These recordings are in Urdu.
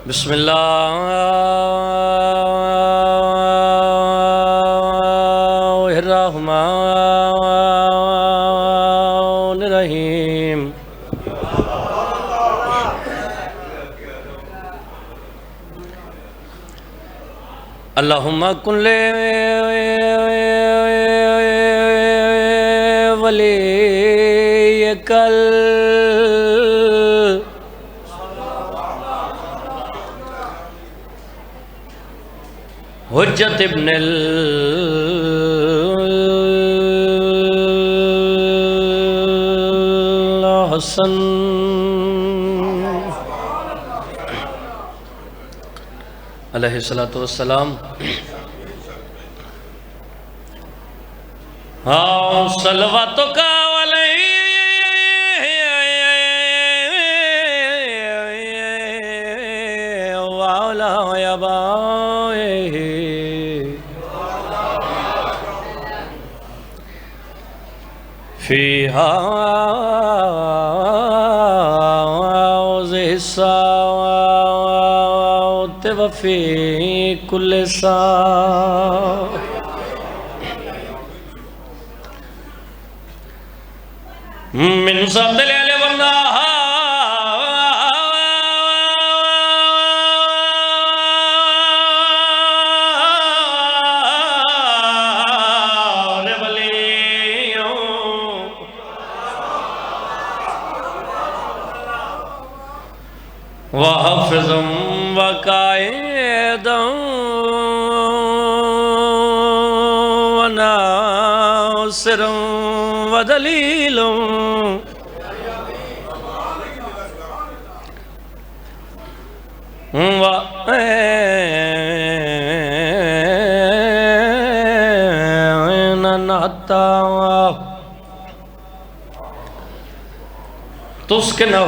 بسم اللہ الرحمن الرحیم اللہم کن لے ولیک حجت ابن الحسن علیہ السلام صلواتک علیہ وعلا آبائہ فی حوضہ الساعۃ وفی کل ساعۃ من صد لیل والنہار ولیوں وحفظم وقائدم وناصرم ودلیلم وَإِنَّ تسکنہ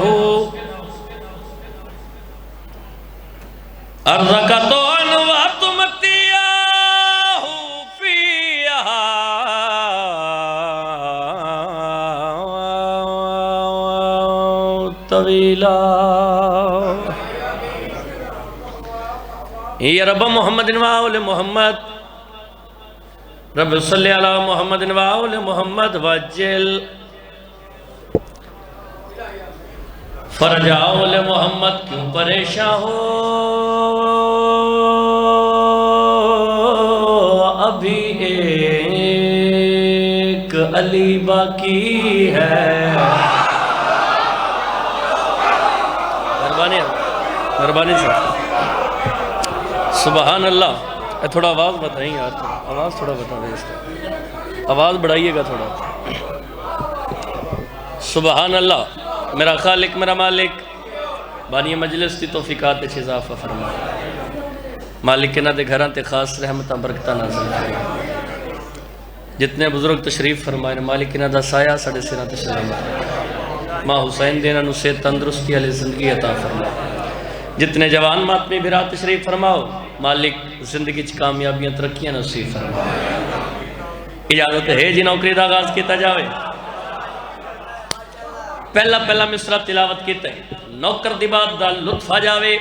ارزقت وَتُمَتِّعَهُ فِيهَا طویلا یا رب محمد وآل محمد رب صلی علی محمد وآل محمد وجل فرجاؤ لے محمد کیوں پریشان ہو ابھی ایک علی باقی ہے مہربانی سے سبحان اللہ تھوڑا آواز بتائیں یار آواز تھوڑا بتا دیں اس کا آواز بڑھائیے گا تھوڑا سبحان اللہ میرا خالق میرا مالک بانی مجلس تی توفیقات اچھ اضافہ فرمائے مالک کے نہ دے گھران تے خاص رحمتہ برکتہ نازل فرمائے جتنے بزرگ تشریف فرمائے مالک کے نہ دا سایہ ساڑھے سیرہ تسلامت ماں حسین دینا نسے تندرستی علی زندگی عطا فرمائے جتنے جوان ماتمی بھرا تشریف فرماؤ مالک زندگی چھ کامیابیاں ترقیاں نصیب فرمائے اجازت ہے جی نوکری دا آغاز کیتا جاوے پہلا مصرع تلاوت کیتے نوکر دی بات دا لطف آ جاوے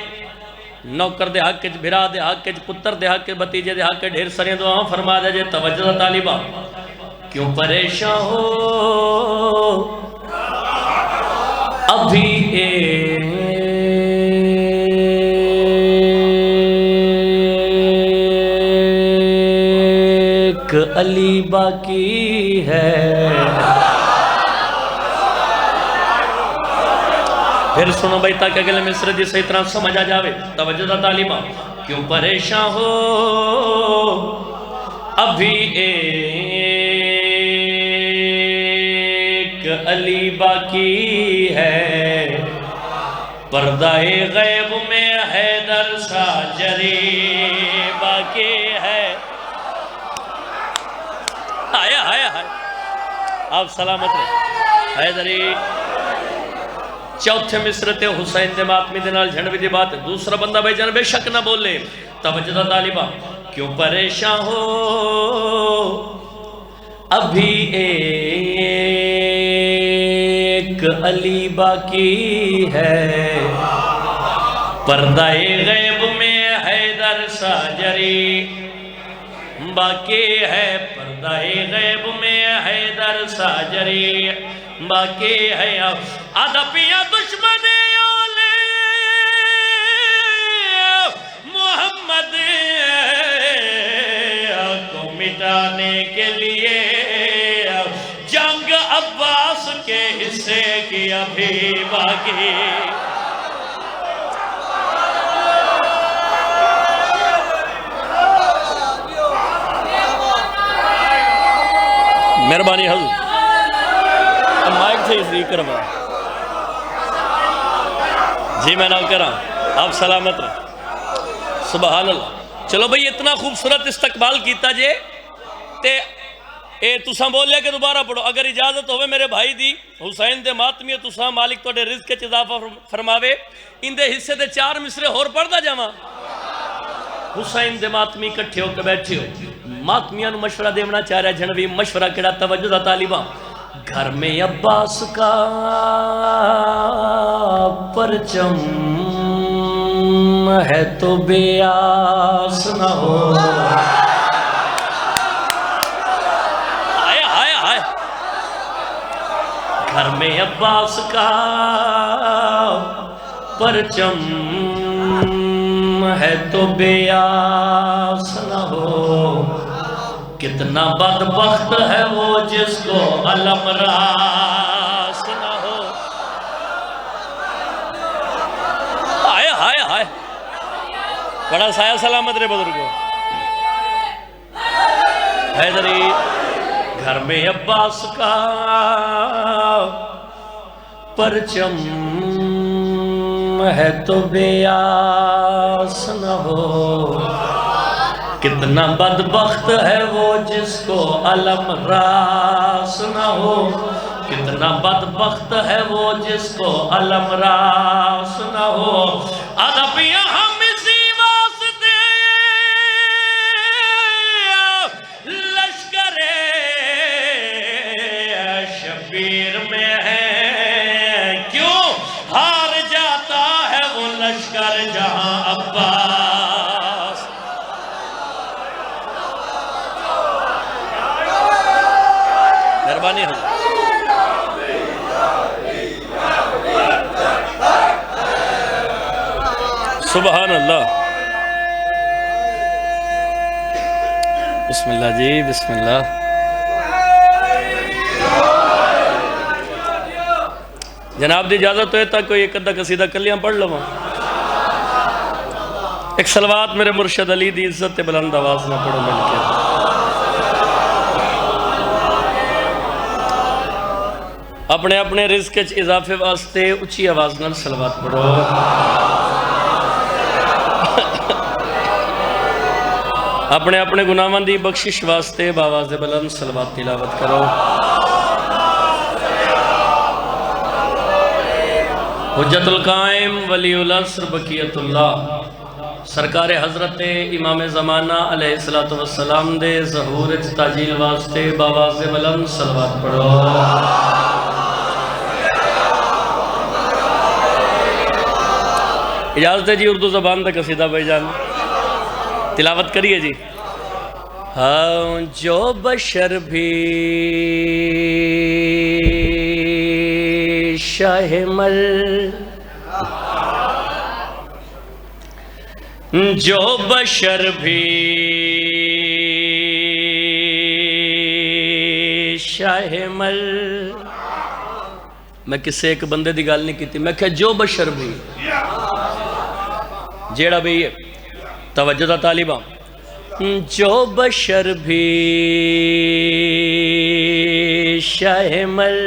نوکر دے حق کچھ بھرا دے حق کچھ پتر دے حق کچھ بتیجے دے حق کچھ ڈھیر سرین دعاں فرما دے جے توجہ طالبہ کیوں پریشان ہو ابھی ایک علی باقی ہے پھر سنو بھائی تاکہ اگلے مصرع جی صحیح طرح سمجھا جاوے توجہ دا طالبہ کیوں پریشان ہو ابھی ایک علی باقی ہے پردہ غیب میں حیدر سا جری باقی ہے آیا آپ سلامت رہے حیدری چوتھے مصرع تے حسین دے ماتمی دے نال جھنڈوی دی بات ہے دوسرا بندہ بھائی جان بے شک نہ بولے توجہ طالبہ کیوں پریشان ہو ابھی ایک علی باقی ہے پردہ غیب میں حیدر ساجری باقی ہے، پردہ غیب میں حیدر ساجری باقی ہے، ادبیہ دشمنی اولی محمد کو مٹانے کے لیے جنگ عباس کے حصے کی ابھی باقی۔ مہربانی حضرت مائک سے اس لیے کروا جی میں نہ کرا آپ سلامت رہے سبحان اللہ۔ چلو بھئی اتنا خوبصورت استقبال کیتا جے تے اے تساں بولیا کہ دوبارہ پڑھو، اگر اجازت ہوئے میرے بھائی دی حسین دے ماتمیہ تساں مالک تو دے رزق کے اضافہ فرماوے، ان دے حصے دے 4 مصرے اور پڑھ دا جاواں۔ حسین دے ماتمی کٹھے ہو کے بیٹھے ہو، ماتمیاں نو مشورہ دیونا چاہ رہا ہے جنوی مشورہ کیڑا توجہ دا طالباں، گھر میں عباس کا پرچم ہے تو بے آس نہ ہو، گھر میں عباس کا پرچم ہے تو بے آس نہ ہو، کتنا بدبخت ہے وہ جس کو علم راس نہ ہو۔ آئے آئے آئے بڑا سایہ سلامت رہے بزرگوں۔ حیدری گھر میں عباس کا پرچم ہے تو بے آس نہ ہو، کتنا بدبخت ہے وہ جس کو علم راس نہ ہو، کتنا بدبخت ہے وہ جس کو علم راس نہ ہو، ادبیہ ہم اسی واسطے لشکر شبیر میں ہیں، کیوں ہار جاتا ہے وہ لشکر جہاں عباس۔ مہربانی ہو سبحان اللہ۔ بسم اللہ جی بسم اللہ۔ جناب دی اجازت ہوئے تا کوئی ایک ادھا قصیدہ کلیاں پڑھ لوں، ایک صلوات میرے مرشد علی دی عزت بلند آواز نہ پڑھو مل کے۔ اپنے اپنے رزق کے اضافے واسطے اچھی آواز نال صلوات پڑھو۔ اپنے اپنے گناہاں دی بخشش واسطے باواز بلند صلوات تلاوت کرو۔ حجت القائم ولی العصر بقیت اللہ سرکار حضرت امام زمانہ علیہ السلام دے ظہور تاجیل واسطے باواز بلند صلوات پڑھو۔ اجازت ہے جی اردو زبان تک قصیدہ بھائی جان تلاوت کریے جی۔ ہاں جو بشر بھی شاہ مل، جو بشر بھی شاہ مل، میں کسے ایک بندے دی گال نہیں کیتی، میں کہا جو بشر بھی جیڑا بھی توجہ دا طالبہ، جو بشر بھی شاہ مل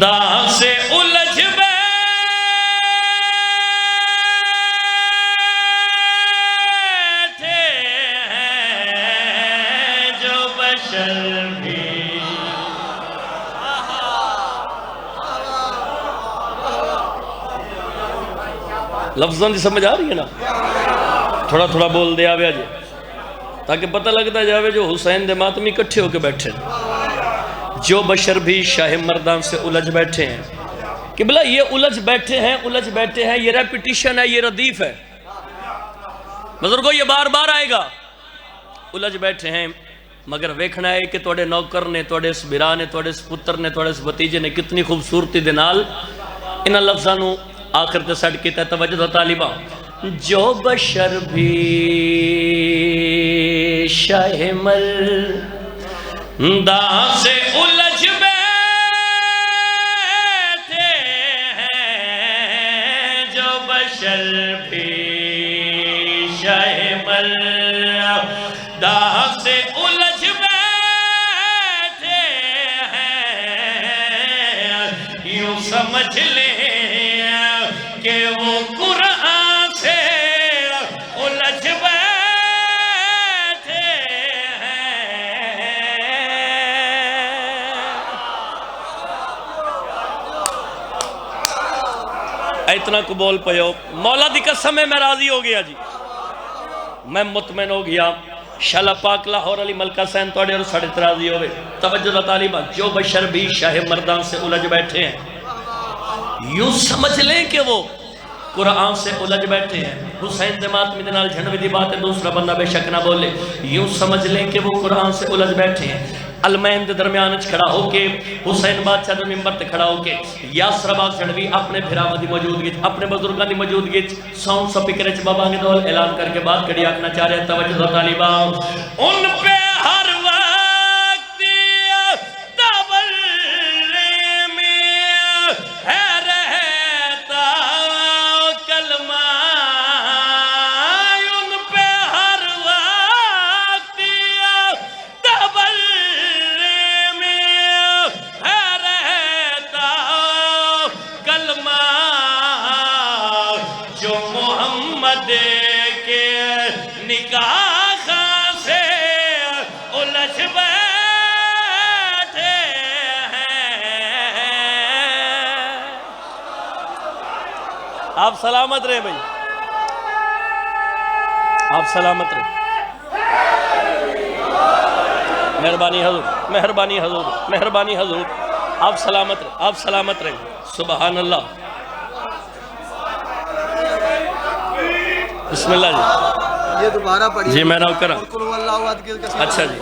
دا سے الجھ بیٹھے ہیں، جو بشر بھی لفظوں دی سمجھ آ رہی ہے نا، تھوڑا تھوڑا بول دیا آوے آجے تاکہ پتہ لگتا جاوے جو حسین دے ماتمی کٹھے ہو کے بیٹھے، جو بشر بھی شاہ مردان سے الجھ بیٹھے ہیں، قبلہ یہ الجھ بیٹھے ہیں، یہ ریپیٹیشن ہے، یہ ردیف ہے بزرگوں، یہ بار بار آئے گا. الجھ بیٹھے ہیں مگر ویکھنا ہے کہ توڑے نوکر نے، توڑے اس برا نے، توڑے اس پتر نے، توڑے اس بتیجے نے کتنی خوبصورتی دے نال انہاں لفظاں نو آخر تے سٹ کیتا ہے. توجہ دا طالبہ، جو بشر بھی شاہ مرداں سے الجھ بیٹھے ہیں، جو بشر بھی شاہ مرداں سے الجھ بیٹھے ہیں، یوں سمجھ لیں کہ وہ قرآن سے الجھ بیٹھے ہیں. اتنا قبول پیو، مولا دی قسم ہے میں راضی ہو گیا جی، میں مطمئن ہو گیا. شالا پاک لاہور علی ملکہ سین توڑے اور ساڑھے ترازی ہوئے. توجہ دا طالبہ، جو بشر بھی شاہ مردان سے الجھ بیٹھے ہیں، یوں سمجھ لیں کہ وہ قرآن سے الجھ بیٹھے ہیں. حسین دے ماتمی دے نال جھنوی دی بات ہے، دوسرا بندہ بے شک نہ بولے. یوں سمجھ لیں کہ وہ قرآن سے الجھ بیٹھے ہیں. المین دے درمیان کھڑا ہو کے، حسین بادشاہ دے ممبر تے کھڑا ہو کے، یاسر باغ جھنوی اپنے بھراواں دی موجودگی، اپنے بزرگاں دی موجودگی ساؤنڈ سپیکر وچ بابا کے دول اعلان کر کے بات کڑی آکھنا چاہ رہے ہیں. توجہ دا طالبہ، ان پہ ہر وقت تبرے میں ہے رہتا کلمہ، ان پہ ہر وقت تبرے میں ہے رہتا کلمہ، جو محمد کے نکاح سے الجھ بیٹھے ہیں. آپ سلامت رہے بھائی، آپ سلامت رہے. مہربانی حضور، مہربانی حضور، مہربانی حضور. آپ سلامت رہے، آپ سلامت رہے. سبحان اللہ. بسم اللہ جی. یہ دوبارہ پڑھیے جی میں نہ کرا. اچھا جی،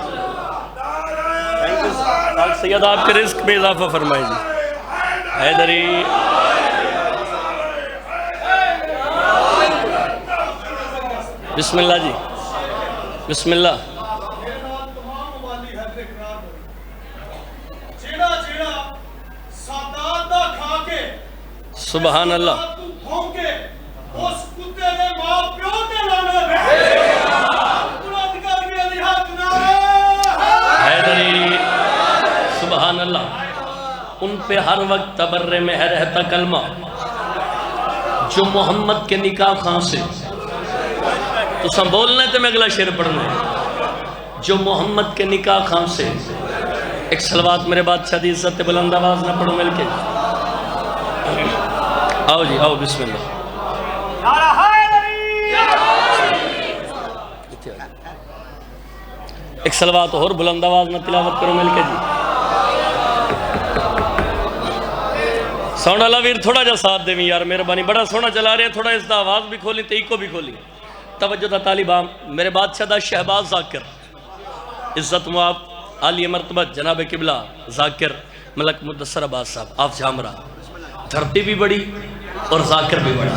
سید آپ کے رزق میں اضافہ فرمائے جی. حیدری بسم اللہ جی، بسم اللہ. سبحان اللہ. حیدری سبحان اللہ. ان پہ ہر وقت تبرے میں ہے رہتا کلمہ، جو محمد کے نکاح خاں سے، تو سب بولنے تھے میں اگلا شعر پڑھنے، جو محمد کے نکاح خاں سے. ایک صلوات میرے بادشاہ دی عزت بلند آواز نہ پڑھو مل کے. آؤ جی آؤ، بسم اللہ. ایک صلوات اور بلند آواز نہ تلاوت کرو مل کے جی. سونا لاویر تھوڑا جا ساتھ دے یار مہربانی، بڑا سونا چلا رہے ہیں، تھوڑا اس دا آواز بھی کھولی تے ایکو بھی کھولی. توجہ دا طالبان، میرے بادشاہ دا شہباز ذاکر، عزت معاب عالی مرتبہ جناب قبلہ ذاکر ملک مدثر عباس صاحب، آپ جامرہ، دھرتی بھی بڑی اور ذاکر بھی بڑا.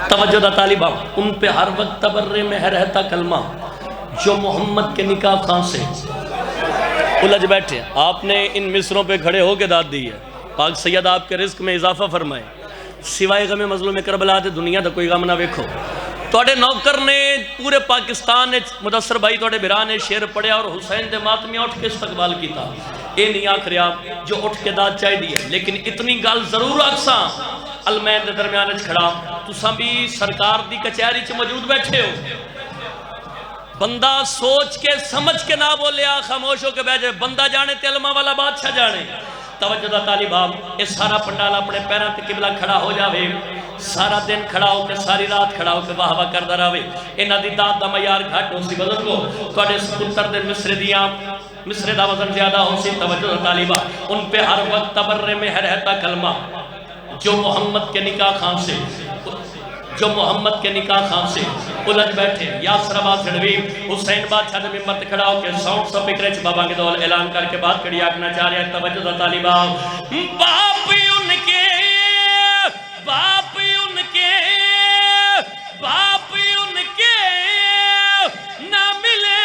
توجہ دا طالبان، ان پہ ہر وقت تبرے میں ہے رہتا کلمہ، جو محمد کے نکاح خاں سے الجھ بیٹھے. آپ نے ان مصروں پہ کھڑے ہو کے داد دی ہے. پاک سید آپ کے رزق میں اضافہ فرمائے. سوائے غم مظلوم کربلا دے دنیا دا کوئی غم نہ ویکھو. توڑے نوکر نے پورے پاکستان نے مدثر بھائی توڑے بھران نے شعر پڑھیا اور حسین دے ماتمی اٹھ کے استقبال کیتا. اے نہیں آخ رہا جو اٹھ کے داد چاہی دی ہے، لیکن اتنی گال ضرور آکساں المین دے درمیان کھڑا. تساں بھی سرکار دی کچہری چ موجود بیٹھے ہو. بندہ سوچ کے سمجھ کے نہ بولے خاموش ہو کے بیٹھے. بندہ جانے تے علماء والا بادشاہ جانے. توجہ دا طالبان، اس سارا پنڈال اپنے پیران تے قبلہ کھڑا ہو جاوے، سارا دن کھڑا ہو کے ساری رات کھڑا ہو کے واہ واہ کردہ رہے. انہاں دی داد دا معیار گھٹ ہو سی. بزرگو تواڈے سپتر دے مصر دیاں مصر دا وزن زیادہ ہو سی توجہ طالبہ ان پہ ہر وقت تبرے میں ہے رہتا کلمہ جو محمد کے نکاح خان سے الجھ بیٹھے یاسر آباد جھڑوی حسین بادشاہ نے ممبر کھڑا ہو کے ساؤنڈ سپیکر چ بابا کے دول اعلان کر کے بات کری آکھنا چاہ رہا ہے توجہ طالبہ باپ ان کے نہ ملے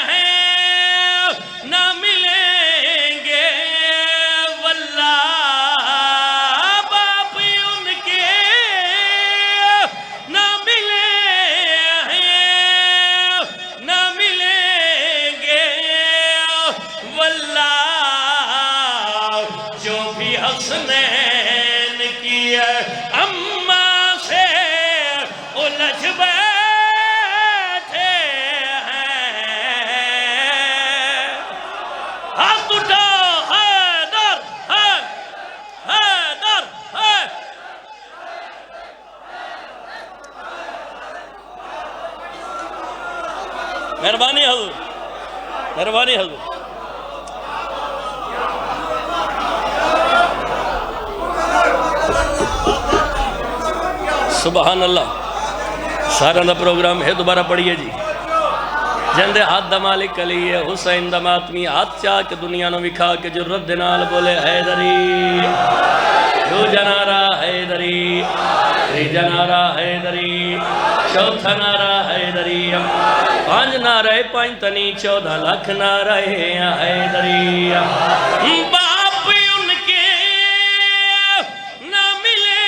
ہیں نہ ملیں گے واللہ باپ ان کے نہ ملے ہیں نہ ملیں گے واللہ جو بھی حسنین کی اماں سے الجھ بیٹھے ہیں ہاتھ اٹھا حیدر حیدر مہربانی حضور مہربانی حضور سبحان اللہ سارا دا پروگرام ہے دوبارہ پڑھئے جی جندے ہاتھ دا مالک علی حسین دا ماتمی ہاتھ چاہ کے دنیا نو وکھا کے جرت دنال بولے حیدری دو جنارہ حیدری ری جنارہ حیدری چوتھا نارہ حیدری پانچ نعرہ پانچ تنی 14 لاکھ نعرہ حیدری باپ ان کے نہ ملے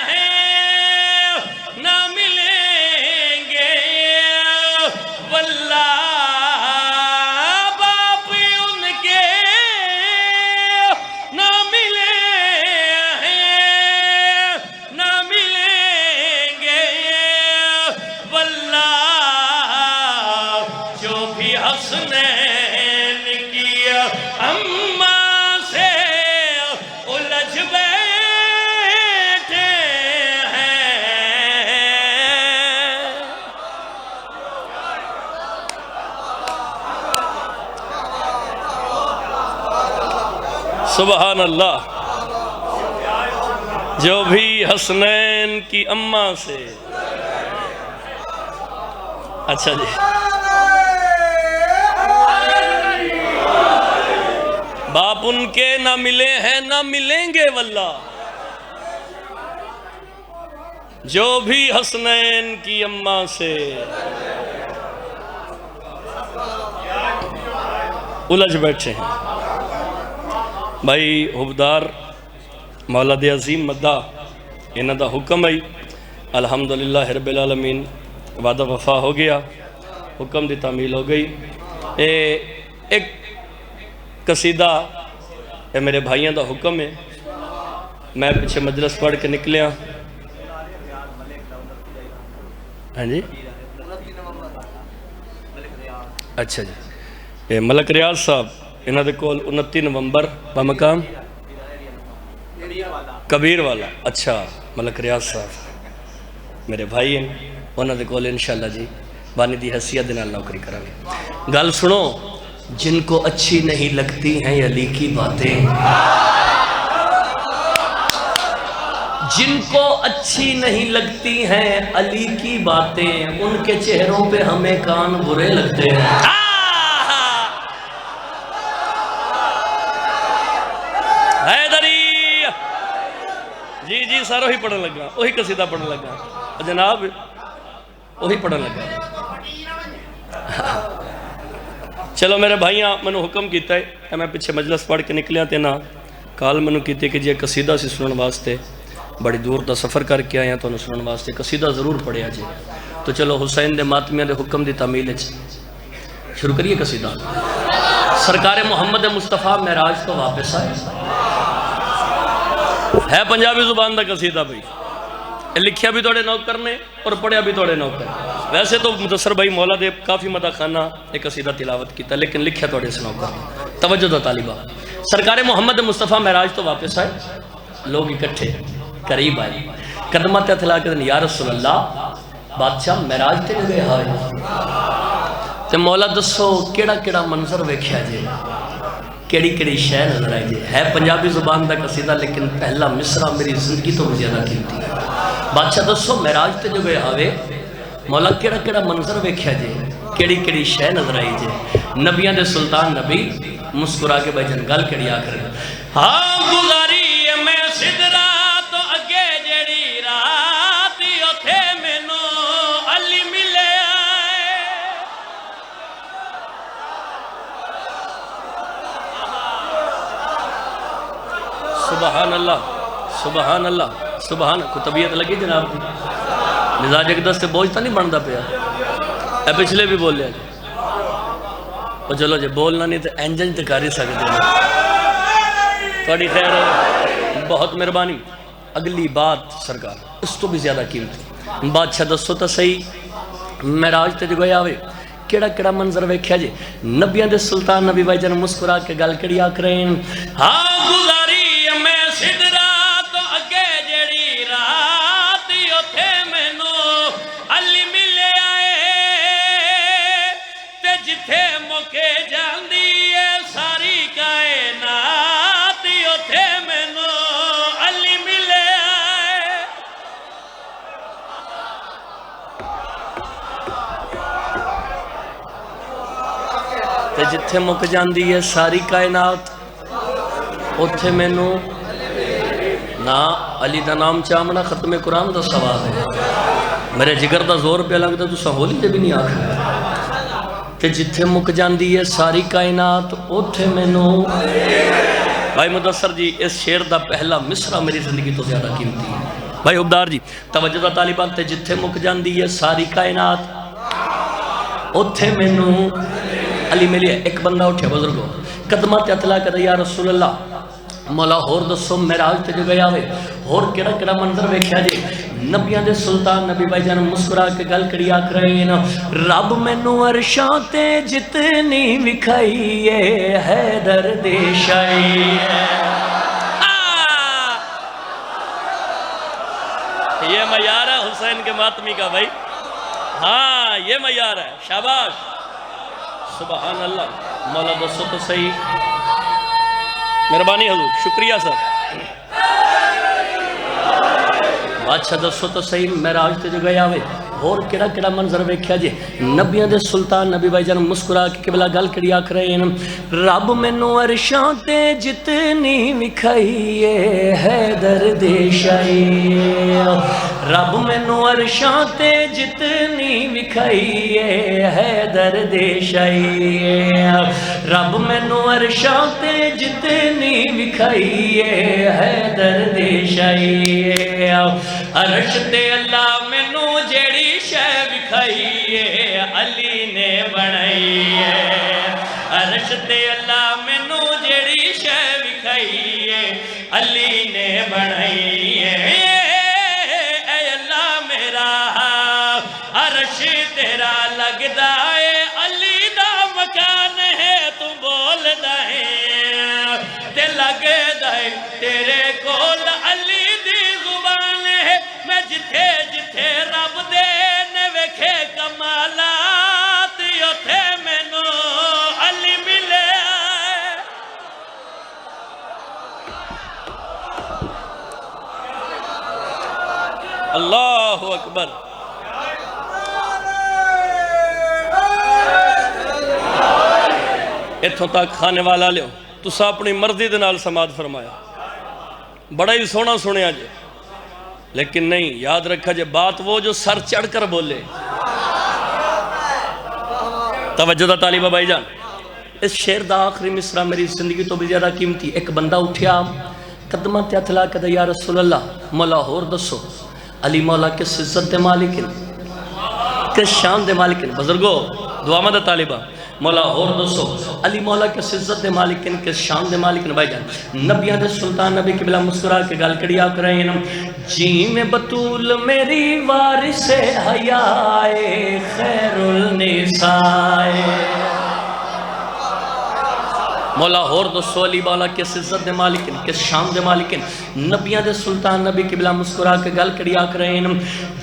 ہیں نہ ملیں گے واللہ باپ ان کے نہ ملے ہیں نہ ملیں گے واللہ جو بھی حسنین کی اماں سے الجھ بیٹھے ہیں سبحان اللہ جو بھی حسنین کی اماں سے اچھا جی باپ ان کے نہ ملے ہیں نہ ملیں گے واللہ جو بھی حسنین کی اماں سے الجھ بیٹھے ہیں بھائی حبدار مولاد عظیم مدہ انہ دا حکم ہے الحمدللہ رب العالمین وعدہ وفا ہو گیا حکم دی تعمیل ہو گئی ایک قصیدہ اے میرے بھائیاں دا حکم ہے میں پیچھے مجلس پڑھ کے نکلیا ہاں جی اچھا جی ملک ریاض صاحب انہاں دے کول 29 نومبر بمقام کبیر والا اچھا ملک ریاض صاحب میرے بھائی ہیں انہاں دے کول انشاءاللہ جی بانی دی حیثیت دنال نوکری کریں گے گل سنو جن کو اچھی نہیں لگتی ہیں علی کی باتیں جن کو اچھی نہیں لگتی ہیں علی کی باتیں ان کے چہروں پہ ہمیں کان برے لگتے ہیں حیدری جی جی سارا وہی پڑھن لگا وہی قصیدہ پڑھن لگا جناب وہی پڑھن لگا چلو میرے بھائیاں منو حکم کیتا ہے میں پیچھے مجلس پڑھ کے نکلیا تے نا کال منو کیتے کہ جی قصیدہ سی سنن واسطے بڑی دور دا سفر کر کے آیا تو سنن واسطے قصیدہ ضرور پڑھیا جی تو چلو حسین دے ماتمیاں دے حکم دی تعمیل شروع کریے قصیدہ سرکار محمد مصطفیٰ معراج تو واپس آئے ہے پنجابی زبان دا قصیدہ بھائی لکھیا بھی توڑے نوکر نے اور پڑھیا بھی توڑے نوکر ویسے تو متصر بھائی مولا دے کافی مدہ خانہ ایک قصیدہ تلاوت کیتا لیکن لکھیا توڑے سے نوکر توجہ دا طالبہ سرکار محمد مصطفیٰ معراج تو واپس آئے لوگ اکٹھے قریب آئے قدمہ تے اتلا کے دن یا رسول اللہ بادشاہ معراج تے گئے آئے تے مولا دسو کیڑا کیڑا منظر ویکھیا جے، کیڑی کیڑی شے نظر آئی جے؟ ہے پنجابی زبان دا قصیدہ لیکن پہلا مصرع میری زندگی تو بھی زیادہ قیمتی ہے۔ بادشاہ دسو معراج تے جو گئے آوے، مولا کیڑا کیڑا منظر ویکھیا جے، کیڑی کیڑی شے نظر آئی جے؟ نبیاں دے سلطان نبی مسکرا کے بھائی جان گل کیڑی آ کر ہاں گزاری میں سدرا تو اگے جڑی رات اوتھے مینوں علی ملے آئے۔ سبحان اللہ سبحان اللہ سبحان۔ کو طبیعت لگی جناب دی؟ مزاج ایک دستے بوجھ تو نہیں بنتا پیا؟ اے پچھلے بھی بول لیا جی، اور چلو جی بولنا نہیں تو انجن تے کر ہی سکتے ہیں۔ تھوڑی خیر بہت مہربانی۔ اگلی بات سرکار اس تو بھی زیادہ قیمتی، بادشاہ دسو تو صحیح معراج تے جو گیا ہوئے کیڑا کیڑا منظر ویکھیا جی؟ نبیاں دے سلطان نبی بھائی جان مسکرا کے گل کیڑی آکھ رہے ہیں ہاں گزاری میں سدرا تو اگے جڑی رات اوتھے مینوں علی ملے آئے، تے جتھے موکے جاندی ہے ساری کائنات اوتھے مینوں علی ملے آئے۔ تے جتھے مک جاندی ہے ساری کائنات اوتھے مینوں نا علی دا نام چامنا ختم قرآن دا ثواب ہے۔ میرے جگر دا زور پہ لگتا تو سہولی دے بھی نہیں آکھا کہ جتھے مک جاندی ہے ساری کائنات اوتھے مینوں۔ بھائی مدثر جی اس شعر دا پہلا مصرع میری زندگی تو زیادہ قیمتی ہے۔ بھائی عبدار جی توجہ دا طالبان تے جتھے مک جاندی ہے ساری کائنات اوتھے مینوں علی ملے۔ ایک بندہ اٹھے بزرگو قدمہ تے اطلاع کرے یا رسول اللہ مولا ہور دسو معراج تے جو گیا ہوئے ہور کیڑا کیڑا منظر ویکھیا جے؟ نبیاں دے سلطان نبی بھائی جان مسکرا کے گل کری آکھ رہے ہیں رب مینوں عرشاں تے جتنی وکھائی ہے حیدر دے شائی ہے۔ یہ معیار ہے حسین کے ماتمی کا بھائی، ہاں یہ معیار ہے، شاباش سبحان اللہ۔ مولا دسو تو صحیح، مہربانی حضور شکریہ سر۔ بادشاہ دسو تو صحیح معراج تے جو گیا ہوئے اور کیڑا کیڑا منظر ویکھیا جے؟ نبیاں دے سلطان نبی بھائی جان مسکرا کے قبلہ گل کری آکھ رہے ہیں رب مینوں عرشاں تے جتنی وکھائی ہے حیدر دے شائی، رب مینوں عرشاں تے جتنی وکھائی ہے حیدر دے شائی، رب مینوں عرشاں تے جتنی وکھائی ہے حیدر دے شائی، عرش تے اللہ مینوں جیڑی شے وکھائی ہے علی نے بنائی ہے، عرش تے اللہ مینوں جیڑی شے وکھائی ہے علی نے بنائی ہے۔ اے اللہ میرا عرش تیرا لگدا ہے علی دا مکان ہے تو بول دائیں تے لگدا ہے تیرے کول علی دی زبان ہے، میں جتھے جتھے رب دے نے ویکھے کمالات اوتھے مینوں علی ملے آئے۔ اللہ اکبر۔ اتھوں تک کھانے والا لیو تسا اپنی مرضی دے نال سماعت فرمایا، بڑا ہی سونا سنیا جے، لیکن نہیں یاد رکھا جے بات وہ جو سر چڑھ کر بولے۔ توجہ دا طالبہ بھائی جان اس شعر دا آخری مصرع میری زندگی تو بھی زیادہ قیمتی۔ ایک بندہ اٹھیا قدمہ تے ہتھ لا کے یا رسول اللہ مولا ہور دسو علی مولا کس عزت دے مالک ہیں، کس شان دے مالک ہیں؟ بزرگو دعا مدد طالبہ مولا ہور دسو علی مولا کس عزت دے مالک ہیں، کس شان دے مالک ہیں؟ بھائی جان نبیاں دے سلطان نبی قبلہ مسکرا کے گل کڑی آکھ رہے ہیں جی میں بطول میری وارث حیائے خیر النساء، مولا ہور دسو علی بالا کس عزت دے مالکن، کس شان دے مالکن، نبیان دے سلطان نبی قبلہ مسکرا کے گل کڑی آکھ رہے ہیں،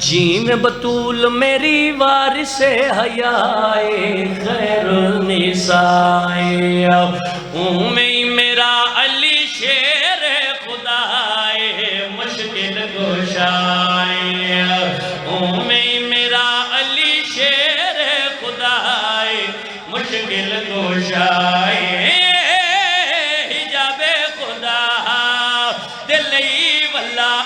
جیم بطول میری وارث حیائے خیر النسائے، میں میرا علی شیر خدائے مشکل گشائے، میں میرا علی شیر خدائے مشکل گشائے،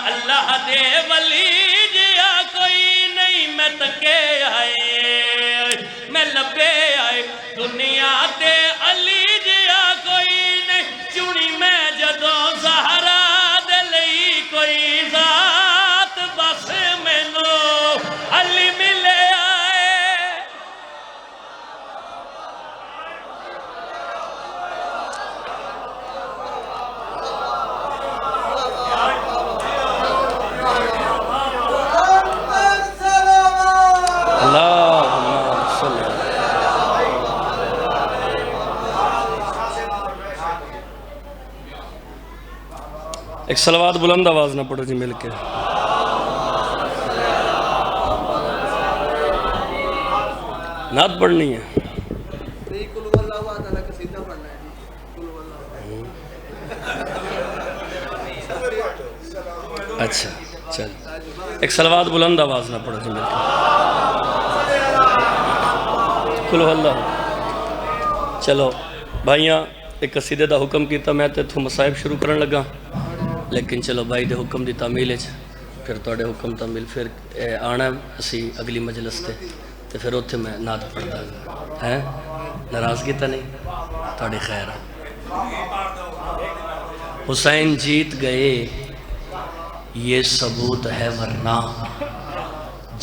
اللہ دے ولی جیا کوئی نہیں، میں تکے آئے میں لبے آئے دنیا تے علی جیا کوئی نہیں، چونی میں جدوں زہرا دے لئی کوئی ذات بس مینو علی ملے آئے۔ ایک صلوات بلند آواز نہ پڑھو جی مل کے۔ نعت پڑھنی ہے اچھا چل ایک صلوات بلند آواز نہ پڑھو جی مل کے۔ کل اللہ چلو بھائیاں ایک قصیدے دا حکم کیتا میں تے تھو مصائب شروع کرن لگا، لیکن چلو بھائی دے حکم دی تعمیل ہے پھر توڑے حکم تعمیل پھر آنا اسی اگلی مجلس تے پھر اتھے میں نعت پڑھ دا ہے ناراضگی تا نہیں توڑی خیر حسین جیت گئے یہ ثبوت ہے ورنہ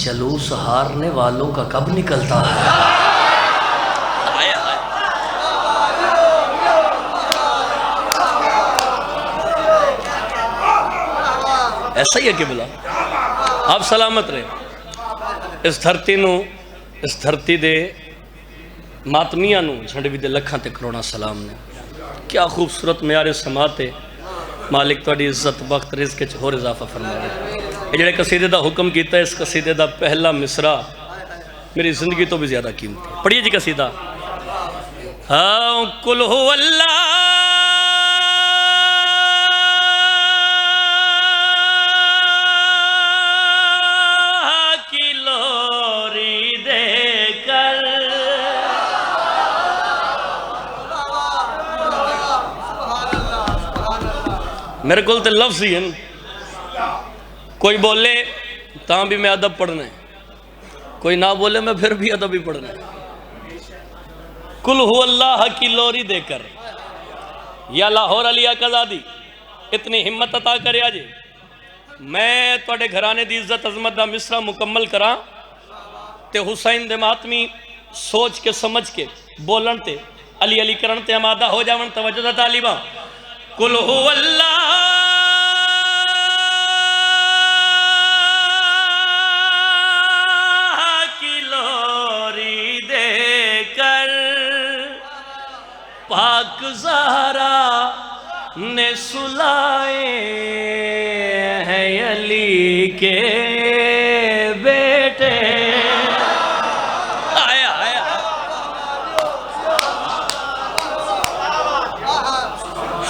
جلوس ہارنے والوں کا کب نکلتا ہے۔ ایسا ہی ہے قبلہ آپ سلامت رہے اس دھرتی دے ماتمیاں نو جھنڈوی دے لکھاں تے کروڑا سلام نے کیا خوبصورت معیار سماعت ہے مالک توڑی عزت وقت رزق کے ہور اضافہ فرما رہے یہ جڑے قصیدے دا حکم کیتا ہے اس قصیدے دا پہلا مصرع میری زندگی تو بھی زیادہ قیمتی ہے پڑھئے جی قصیدہ قل هو اللہ میرے کول تے لفظ ہی ہیں کوئی بولے تاں بھی میں ادب پڑھنا ہے کوئی نہ بولے میں پھر بھی ادب ہی پڑھنا ہے کل ہو اللہ کی لوری دے کر یا لاہور علی آقازادی اتنی ہمت عطا کرے آجے میں توڑے گھرانے دی عزت عظمت دا مصرع مکمل کرا تے حسین دے ماتمی سوچ کے سمجھ کے بولن تے علی علی کرن تے امادہ ہو جاون توجہ دا طالبہ قل هو اللہ کی لوری دے کر پاک زہرا نے سلائے ہیں علی کے بیٹے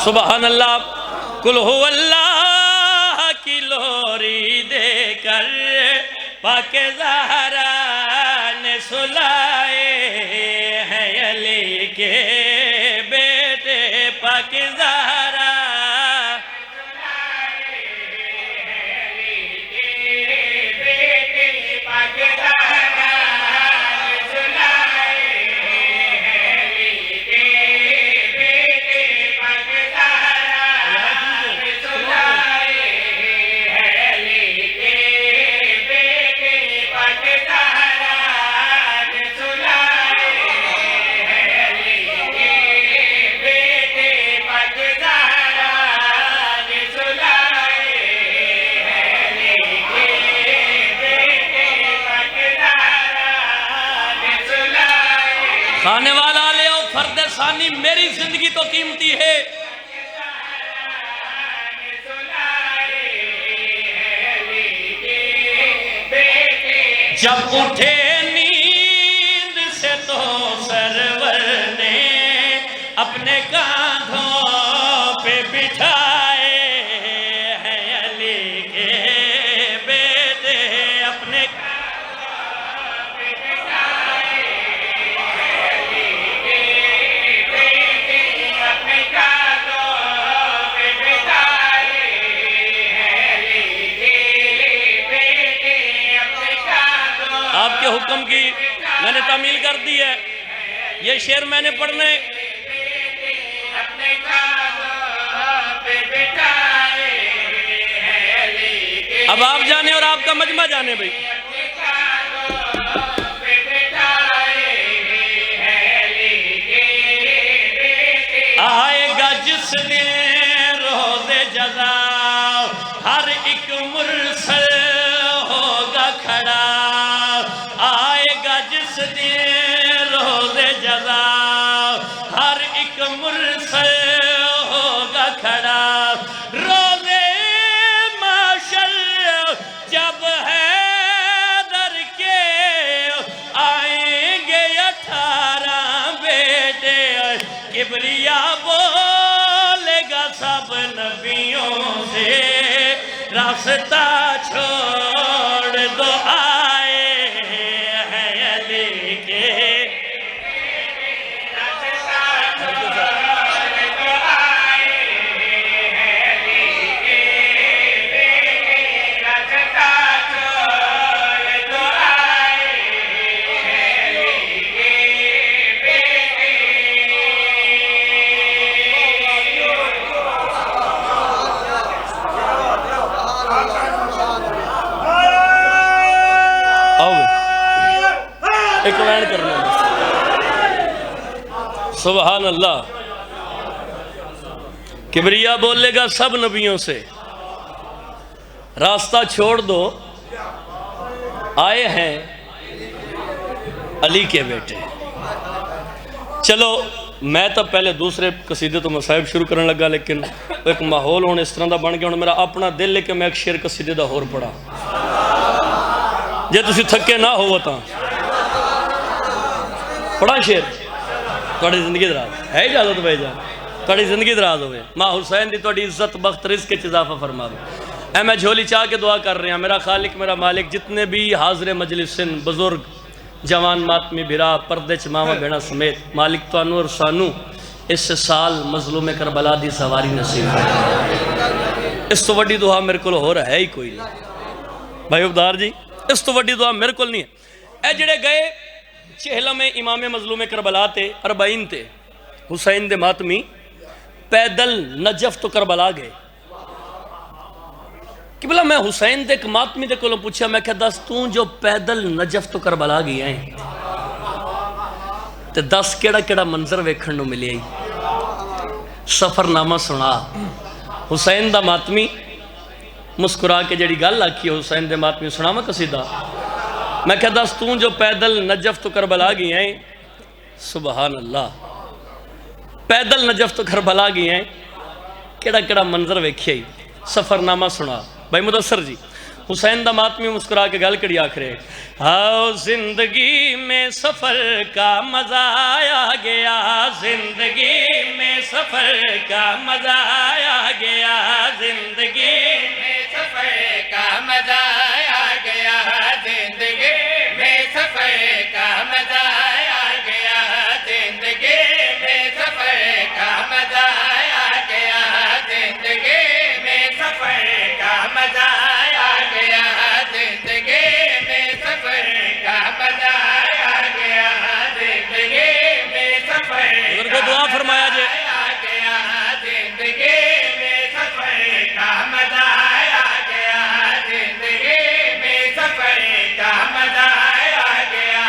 سبحان اللہ قل هو اللہ کی لوری دے کر پاک زہرا نے سلائے ہیں علی کے بیٹے پاک زہرا کھانے والا لے او فرد ثانی میری زندگی تو قیمتی ہے۔ جب اٹھے نیند سے تو سرور نے اپنے کاندھوں پہ بٹھائے ہیں علی کے بیٹے، اپنے کاندھوں پہ بٹھائے ہیں علی کے بیٹے، اپنے کاندھوں پہ بٹھائے ہیں علی کے بیٹے، اپنے کاندھوں۔ آپ کے حکم کی میں نے تعمیل کر دی ہے، یہ شعر میں نے پڑھنے۔ اب آپ جانے اور آپ کا مجمع جانے بھئی۔ آئے گا جس دن روز جزا، ہر ایک مرسل ہوگا کھڑا۔ آئے گا جس دن روز جزا، ہر ایک مرسل ہوگا کھڑا۔ جب حیدر کے آئیں گے 18 بیٹے، کبریا بولے گا سب نبیوں سے، راستہ چھوڑ دو آئے ہیں علی کے۔ ایک لائن کرنا سبحان اللہ۔ کبریا بولے گا سب نبیوں سے، راستہ چھوڑ دو آئے ہیں علی کے بیٹے۔ چلو میں تو پہلے دوسرے قصیدے تو مصائب شروع کرنے لگا، لیکن ایک ماحول ہونے اس طرح دا بن گیا، میرا اپنا دل لے کے میں ایک شعر قصیدے دا ہور پڑا جے تسی تھکے نہ ہو تا پڑھا شعر تھوڑی زندگی دراز ہے اجازت بھائی جان، تھوڑی زندگی دراز ہوئے، ماں حسین دی تھوڑی عزت بخت رزق کے اضافہ فرما دو۔ اے میں جھولی چاہ کے دعا کر رہے ہیں، میرا خالق میرا مالک، جتنے بھی حاضر مجلسن بزرگ جوان ماتمی بھرا پردے چماوا بھیڑا سمیت، مالک تو انور سانو اس سال مظلوم کربلا دی سواری نصیب ہے۔ اس تو وڈی دعا میرے کو ہو رہا ہے ہی کوئی نہیں بھائی عبدار جی، اس تو وڈی دعا میرے کو نہیں ہے۔ اے جڑے گئے چہلم امام مظلوم کربلا تے 40 تے حسین دے ماتمی پیدل نجف تو کربلا گئے کہ بلا میں حسین دے ایک ماتمی دے کولوں پوچھا، میں کہا دس توں جو پیدل نجف تو کربلا گئی ہیں تے دس کیڑا کیڑا منظر ویکھن نو ملے ہی، سفر نامہ سنا۔ حسین دا ماتمی مسکرا کے جڑی گل آکھی حسین دے ماتمی سنا میں قصیدہ، میں کہا دس توں جو پیدل نجف تو کربلا گئی ہیں، سبحان اللہ، پیدل نجف تو کربلا گئی ہیں، کیڑا کیڑا منظر ویکھیا ہی، سفر نامہ سنا۔ بھائی مدثر جی حسین دا ماتمی مسکرا کے گل کڑی آکھ رہے، آؤ زندگی میں سفر کا مزہ آیا گیا، زندگی میں سفر کا مزہ آیا گیا، زندگی میں سفر کا مزہ آیا گیا، زندگی میں سفر کا مزہ آیا گیا، زندگی میں سفر کا مزہ آیا گیا، زندگی میں سفر کا مزہ آیا گیا، زندگی میں سفر کا مزہ آیا گیا، زندگی میں سفر اگر کو دعا فرمایا جائے گیا، زندگی میں سفر کا مزہ آیا گیا، زندگی میں سفر کا مزہ آیا گیا،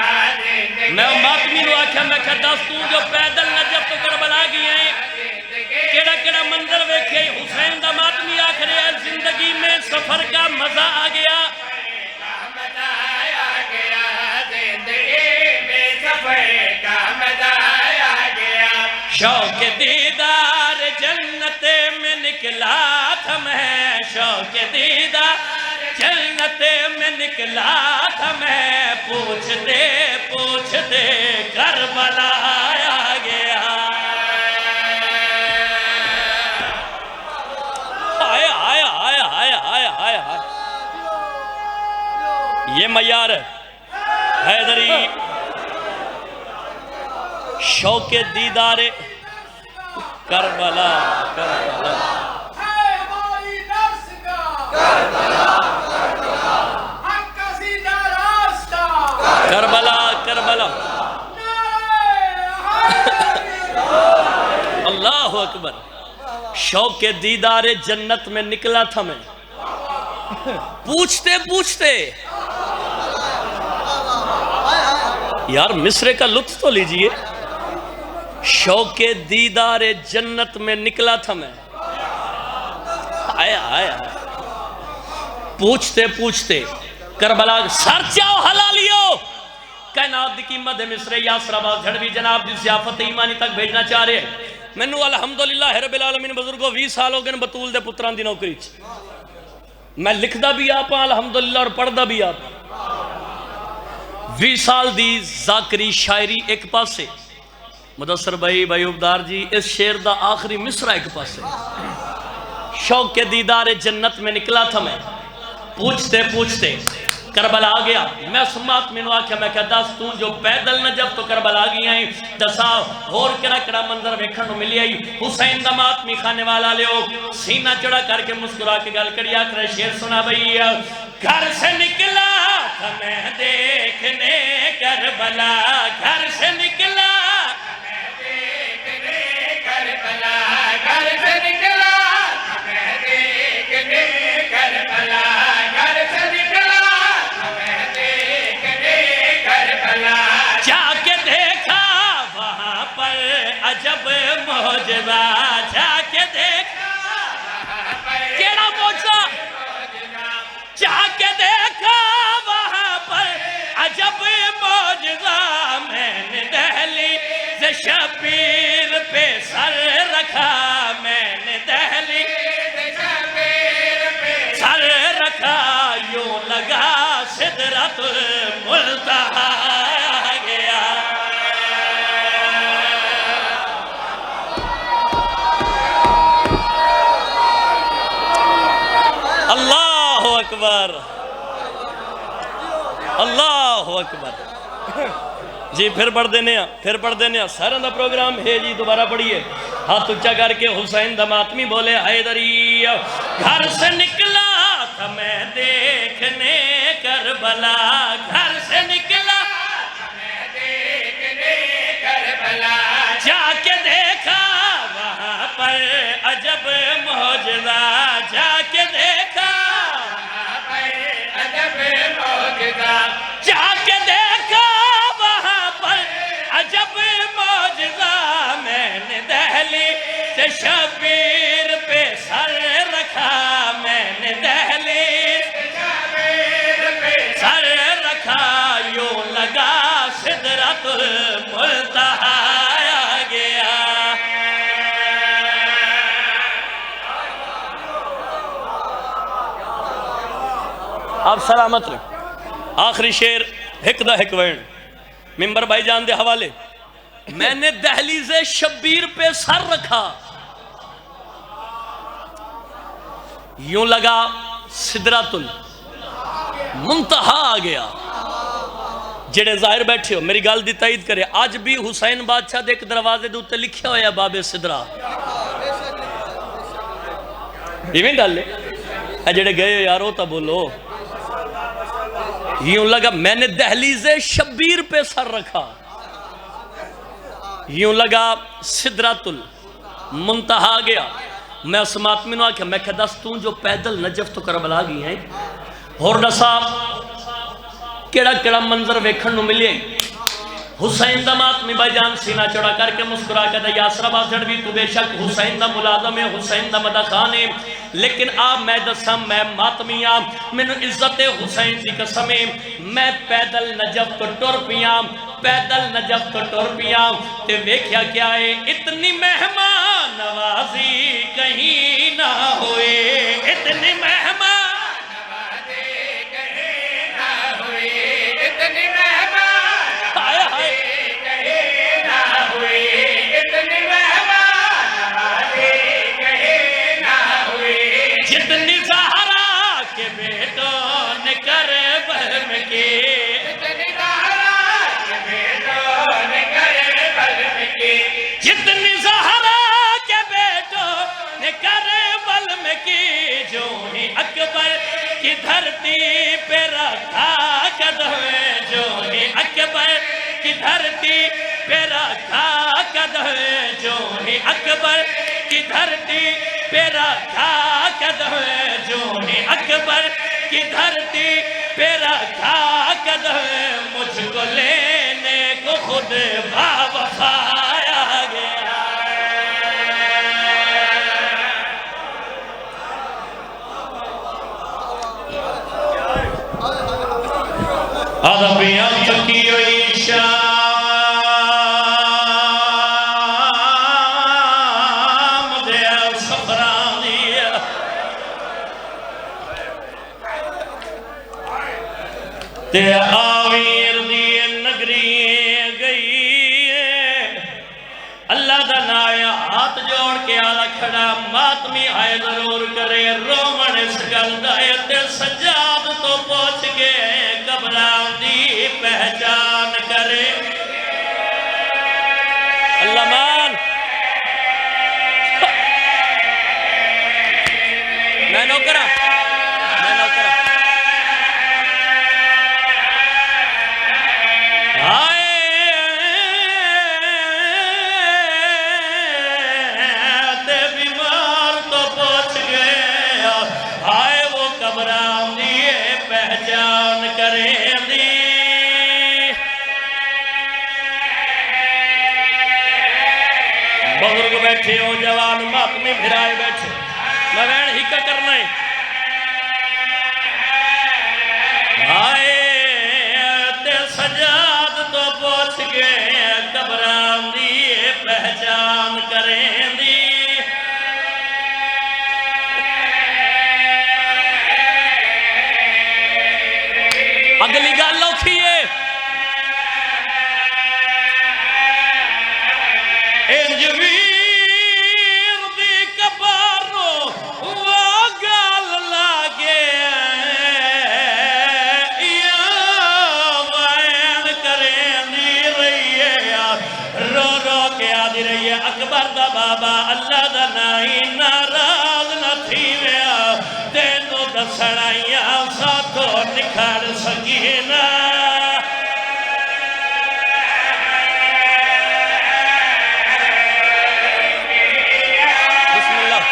میں ماتمی نو آکھیا میں کہا دس توں جو پیدل نجف تو کربلا گئی ہیں، کیڑا کیڑا منظر ویکھے، حسین دا ماتمی آکھ رہے ہیں زندگی میں سفر کا مزہ آ گیا، مزہ آیا گیا، زندگی میں سفر کا مزہ آیا گیا، شوق دیدار جنت میں نکلا تھا میں، شوق دیدار جنت میں نکلا تھا میں، پوچھتے پوچھتے کربلا آ گیا۔ آئے آئے آئے آئے آئے آئے آئے، یہ معیار ہے حیدری۔ شوق دیدار کربلا کربلا کربلا کربلا، اللہ اکبر۔ شوق دیدار جنت میں نکلا تھا میں، پوچھتے پوچھتے، یار مصرے کا لطف تو لیجئے، شوق دیدار جنت میں نکلا تھا میں، آئے آئے آئے، پوچھتے پوچھتے کربلا سر چاہو حلالیو، کائنات دی قیمت مصرے یاسر آباد جھڑوی جناب دی ضیافت ایمانی تک بھیجنا چاہ رہے ہیں۔ مینوں الحمدللہ رب العالمین بزرگوں 20 سال ہو گئے بطول دے پتران دی نوکری چ، میں لکھ دا بھی آپ الحمدللہ اور پڑھ دا بھی آپ۔ 20 سال دی ذاکری شاعری ایک پاسے، مدثر بھائی عبدار جی اس شعر دا آخری مصرع ایک پاسے، شوق کے دیدار جنت میں نکلا تھا میں، پوچھتے پوچھتے کربلا آ گیا۔ میں سمات میں آکھیا میں کہا دس تو جو پیدل نہ جب تو کربلا آگئی آئیں، دسا اور کڑا کڑا منظر ویکھن ملی آئی، حسین دا ماتمی خانے والا لے ہو، سینہ چڑا کر کے مسکرا کے گل کری آکر شیر سنا بھئی، گھر سے نکلا تھا میں دیکھنے کربلا، گھر سے نکلا میں دیکھنے کربلا، گھر سے نکلا میں دیکھنے کربلا، گھر سے نکلا میں دیکھنے کربلا، جا کے دیکھا وہاں پر عجب معجزہ، جا کے دیکھا وہاں پر کیڑا معجزہ، جا کے دیکھا وہاں پر عجب معجزہ، میں نے دہلی سے شبیر پہ سر رکھا، میں نے دہلی سے شبیر پہ سر رکھا، یوں لگا سدرۃ المنتہا آ گیا۔ اللہ اکبر اللہ اکبر جی، پھر پڑھ دینے ہیں سارا دا پروگرام ہے جی، دوبارہ پڑھیے، ہاتھ اچھا کر کے حسین دا ماتمی بولے، حیدری گھر سے نکلا تھا میں دیکھنے کربلا، گھر سے نکلا میں دیکھنے کربلا، جا کے دیکھا وہاں پر عجب معجزہ، جا کے دیکھا وہاں پر عجب معجزہ، جا کے دیکھا وہاں پر عجب معجزہ، میں نے دہلی سے شبیر پہ سر رکھا، میں نے دہلی سے شبیر پہ سر رکھا، یوں لگا سدرۃ المنتہا آ گیا۔ آپ سلامت رہیں۔ آخری شعر ہک دا ہک وین، ممبر بھائی جان دے حوالے، میں نے دہلیز شبیر پہ سر رکھا، یوں لگا سدرۃ المنتہا آ گیا۔ جڑے ظاہر بیٹھے ہو میری گل دی تائید کرے، آج بھی حسین بادشاہ دے ایک دروازے دے اتے لکھیا ہویا باب سدرہ، یہ میں گل ہے، جڑے گئے ہو یارو تا بولو، یوں لگا میں نے دہلیز شبیر پہ سر رکھا، یوں لگا سدرۃ المنتہا آ گیا۔ میں اس ماتمی نو آکھا میں کہا دس تو جو پیدل نجف تو کربلا گئی ہیں، اور دسا کیڑا کیڑا منظر ویکھن نو ملے، حسین دا ماتمی بھائی جان سینہ چڑھا کر کے مسکرا کے دا یاسر آباد جھڑوی تو بے شک حسین دا ملازم ہے، حسین دا مدخان ہے، لیکن آپ میں دسم میں ماتمیاں میں عزت حسین دی قسمیں، میں پیدل نجف تو ٹر پیاں، پیدل نجف تو ٹر پیاں تے ویکھیا کیا ہے اتنی مہمان نوازی کہیں نہ ہوئے اتنی مہمان نوازی کہیں نہ ہوئے اتنی مہمان نوازی کہیں نہ ہوئے اتنی مہمان نوازی کہیں نہ ہوئے جتنی زہرا کے بیٹوں نے کربل میں کی جتنی زہرا کے بیٹوں نے کربل میں کی جتنی زہرا کے بیٹوں نے کربل میں کی جو ہی اکبر کی دھرتی پہ رکھا قدم جو ہی اکبر کی دھرتی پہ رکھا قدم جو ہی اکبر کی دھرتی پہ رکھا قدم جو ہی اکبر کی دھرتی پہ رکھا قدم مجھ کو لینے کو خود باوفا آیا گیا عربیاں تکی ہوئی شام دیا سفران دیا تے آویر دیئے نگری گئی اللہ دا نایا ہاتھ جوڑ کے آلہ کھڑا ماتمی آئے ضرور کرے رومن اس گلدائے تے سجاد تو پہنچ گئے قبران دی پہچان کرے اللہ مان میں نوکرہ پہچان کریں دی بزرگ بیٹھے ہو جوان ماتمی بھرائے بیٹھے موین ہی کا کرنا ہے آئے تے سجاد تو پہنچ گئے قبران دی پہچان کریں دی اگلی گال لوکھی ہے انجویر دی کبارو وہ گال لاغے یا وین کریں دی رہی ہے رو رو کے آدھی رہی ہے اکبر دا بابا اللہ دا نائی ناراض نہ تھی ویا تینو دا سڑائیاں ساتھو نکھار سکینا بسم اللہ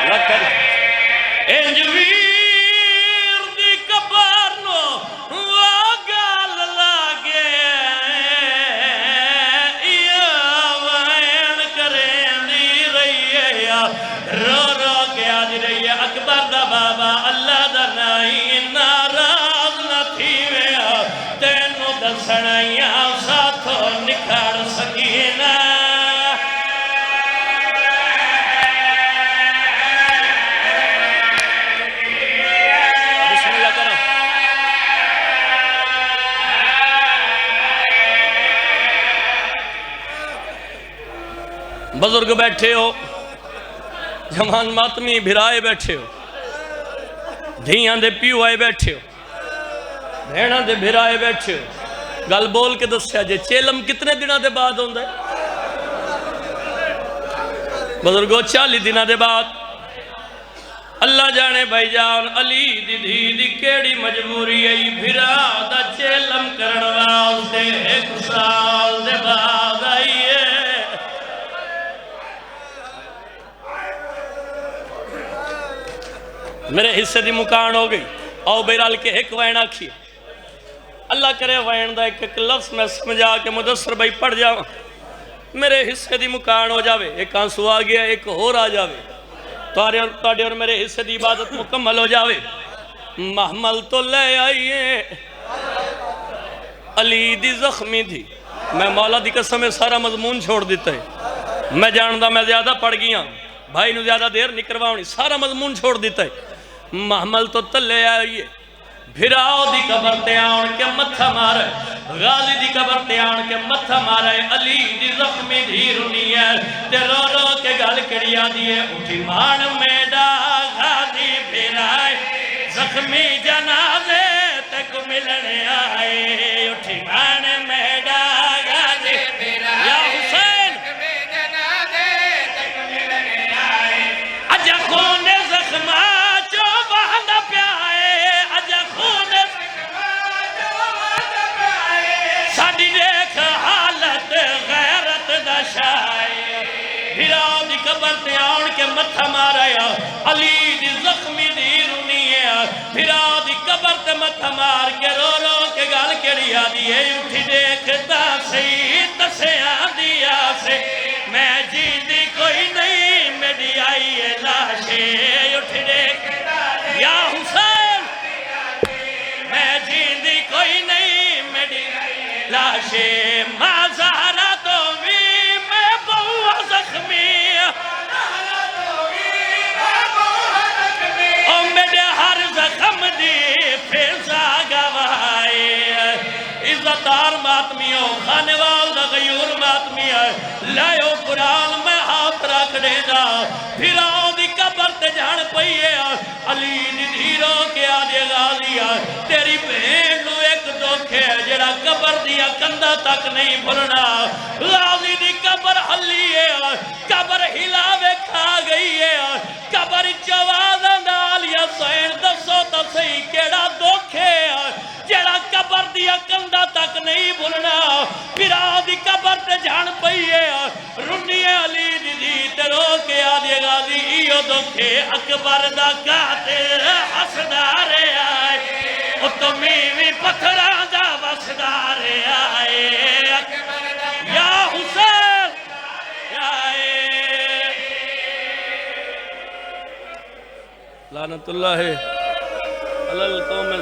لکھر انجویر دی کبارنو واگال لاغے یا وین کریں دی رہی ہے رو رو کے آج رہی ہے اکبر دا بابا اللہ دا نائی ناراض نہ تھی ویا تینو دا سڑائیاں ساتھو نکھاڑ سکینا بسم اللہ کرو بزرگ بیٹھے ہو جوان ماتمی بھرائے بیٹھے ہو دھیاں دے پیو آئے بیٹھے ہو بھیڑاں دے بھرائے بیٹھے ہو گل بول کے دسیا جے چیلم کتنے دنہ دے بعد ہوندے بزرگو 40 دنہ دے بعد اللہ جانے بھائی جان علی دی دھی دی کیڑی مجبوری آئی بھرا دا چیلم کرنواز دے 1 سال دے بعد آئی ہے میرے حصے دی مکان ہو گئی آؤ بیرال کے ایک وین آکھی اللہ کرے وین دا ایک لفظ میں سمجھا کے مدثر بھائی پڑھ جاؤں میرے حصے دی مکان ہو جاوے ایک آنسو آ گیا ایک اور آ جاوے تواڈے اور میرے حصے دی عبادت مکمل ہو جاوے محمل تو لے آئیے علی دی زخمی تھی میں مولا دی قسم میں سارا مضمون چھوڑ دیتا ہے میں جاندہ میں زیادہ پڑھ گیا بھائی نو زیادہ دیر نہیں کرواؤں سارا مضمون چھوڑ دیتا ہے محمل تو تلے آئیے بھراؤ دی قبر تے آن کے متھا مارے غازی دی قبر تے آن کے متھا مارے علی دی زخمی دی رونی ہے تے رو رو کے گل کڑیا دیئے اٹھی مان میڈا غازی بھرائے زخمی جنازے تک ملنے آئے اٹھی مان میڈا غازی بھرائے یا حسین زخمی جنازے تک ملنے آئے اجا خون زخمہ جو باندھا پیائے اجا خون زخمہ جو باندھا پیائے ساڑی دیکھ حالت غیرت دشائے بھراؤ دی قبر تے آن کے متھا ماریا علی دی زخمی دی رونی ہے بھراؤ دی قبر تے متھا مار کے رو رو کے گال کڑیا دیئے اٹھی دیکھتا سی تسیاں دیا سے میں جی دی کوئی نہیں میری آئی ہے لاشے اٹھی دیکھتا یا حسین میں جی دی کوئی نہیں میری لاشے ماں زہرہ تو بھی میں بہوا زخمی او میرے ہر زخم دی فیضا گوائے عزتار ماتمیوں خانوال دا غیور ماتمیوں لائیو قرآن میں ہاتھ رکھ دے دا پھراؤ دی قبر تے جھڑ پئیے علی دی دھیروں کے آدھے غازیا تیری بہن نو ایک دکھے جڑا قبر دیا کندہ تک نہیں بھرنا غازی دی قبر ہلیے قبر ہلاوے کھا گئی ہے قبر جوازہ نالیا سین دسو تا صحیح کیڑا دکھے جڑا قبر دیا کندہ تک نہیں بھرنا پھرا دی قبر تے جھان پئیے رنی علی دی دی تے رو کے آدھے غازی ایو دکھے اکبر دا کاتے حسدارے آئے او تو میوی پتھران دا وسدارے آئے یا حسین یا لعنت اللہ علی القوم